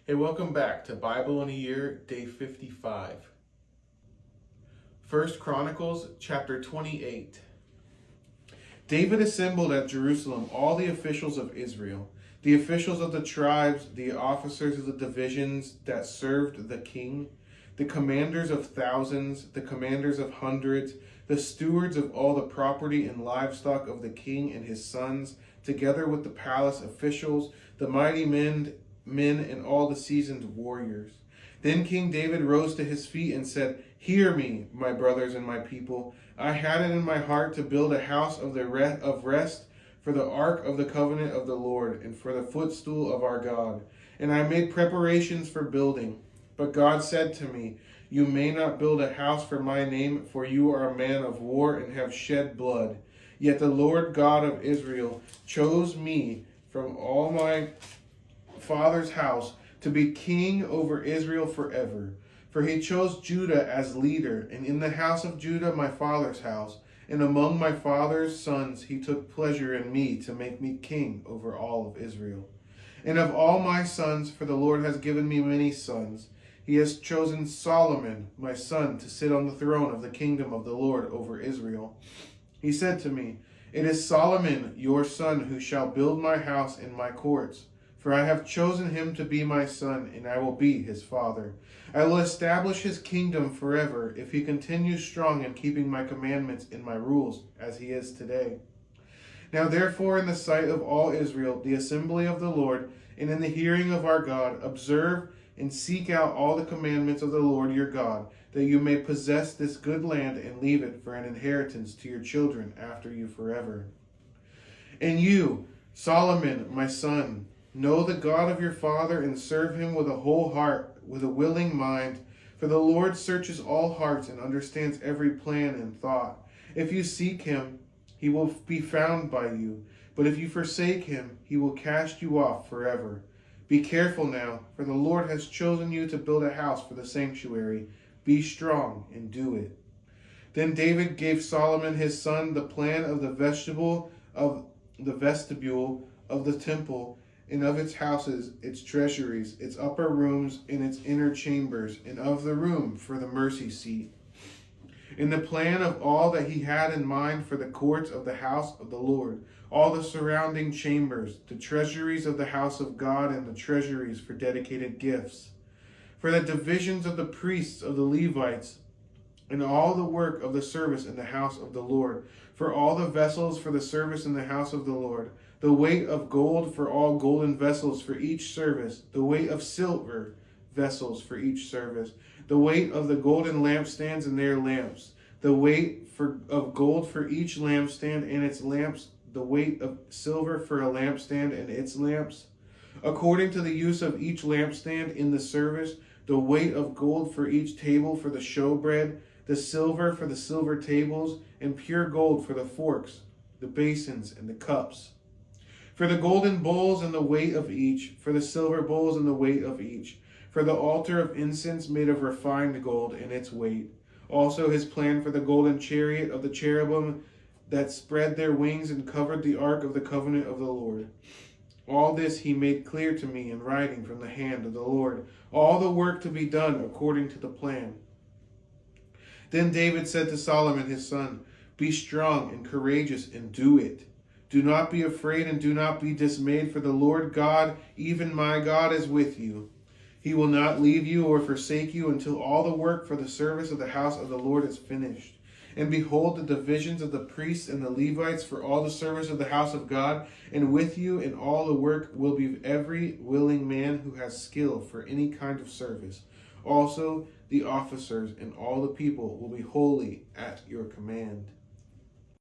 Hey, welcome back to Bible in a Year, day 55. 1 Chronicles chapter 28. David assembled at Jerusalem all the officials of Israel, the officials of the tribes, the officers of the divisions that served the king, the commanders of thousands, the commanders of hundreds, the stewards of all the property and livestock of the king and his sons, together with the palace officials, the mighty men and all the seasoned warriors. Then King David rose to his feet and said, "Hear me, my brothers and my people. I had it in my heart to build a house of rest for the ark of the covenant of the Lord and for the footstool of our God. And I made preparations for building. But God said to me, 'You may not build a house for my name, for you are a man of war and have shed blood. Yet the Lord God of Israel chose me from all my father's house to be king over Israel forever. For he chose Judah as leader, and in the house of Judah my father's house, and among my father's sons he took pleasure in me to make me king over all of Israel. And of all my sons, for the Lord has given me many sons, he has chosen Solomon, my son, to sit on the throne of the kingdom of the Lord over Israel. He said to me, 'It is Solomon, your son, who shall build my house and my courts. For I have chosen him to be my son, and I will be his father. I will establish his kingdom forever, if he continues strong in keeping my commandments and my rules, as he is today.' Now therefore, in the sight of all Israel, the assembly of the Lord, and in the hearing of our God, observe and seek out all the commandments of the Lord your God, that you may possess this good land and leave it for an inheritance to your children after you forever. And you, Solomon, my son, know the God of your father and serve him with a whole heart, with a willing mind. For the Lord searches all hearts and understands every plan and thought. If you seek him, he will be found by you. But if you forsake him, he will cast you off forever. Be careful now, for the Lord has chosen you to build a house for the sanctuary. Be strong and do it." Then David gave Solomon his son the plan of the vestibule of the temple, and of its houses, its treasuries, its upper rooms, and its inner chambers, and of the room for the mercy seat. In the plan of all that he had in mind for the courts of the house of the Lord, all the surrounding chambers, the treasuries of the house of God, and the treasuries for dedicated gifts, for the divisions of the priests of the Levites, and all the work of the service in the house of the Lord, for all the vessels for the service in the house of the Lord, the weight of gold for all golden vessels for each service, the weight of silver vessels for each service, the weight of the golden lampstands and their lamps, the weight of gold for each lampstand and its lamps, the weight of silver for a lampstand and its lamps, according to the use of each lampstand in the service, the weight of gold for each table for the showbread, the silver for the silver tables, and pure gold for the forks, the basins, and the cups. For the golden bowls and the weight of each, for the silver bowls and the weight of each, for the altar of incense made of refined gold and its weight. Also his plan for the golden chariot of the cherubim that spread their wings and covered the ark of the covenant of the Lord. All this he made clear to me in writing from the hand of the Lord, all the work to be done according to the plan. Then David said to Solomon his son, "Be strong and courageous and do it. Do not be afraid and do not be dismayed, for the Lord God, even my God, is with you. He will not leave you or forsake you until all the work for the service of the house of the Lord is finished. And behold, the divisions of the priests and the Levites for all the service of the house of God, and with you in all the work will be every willing man who has skill for any kind of service. Also the officers and all the people will be holy at your command."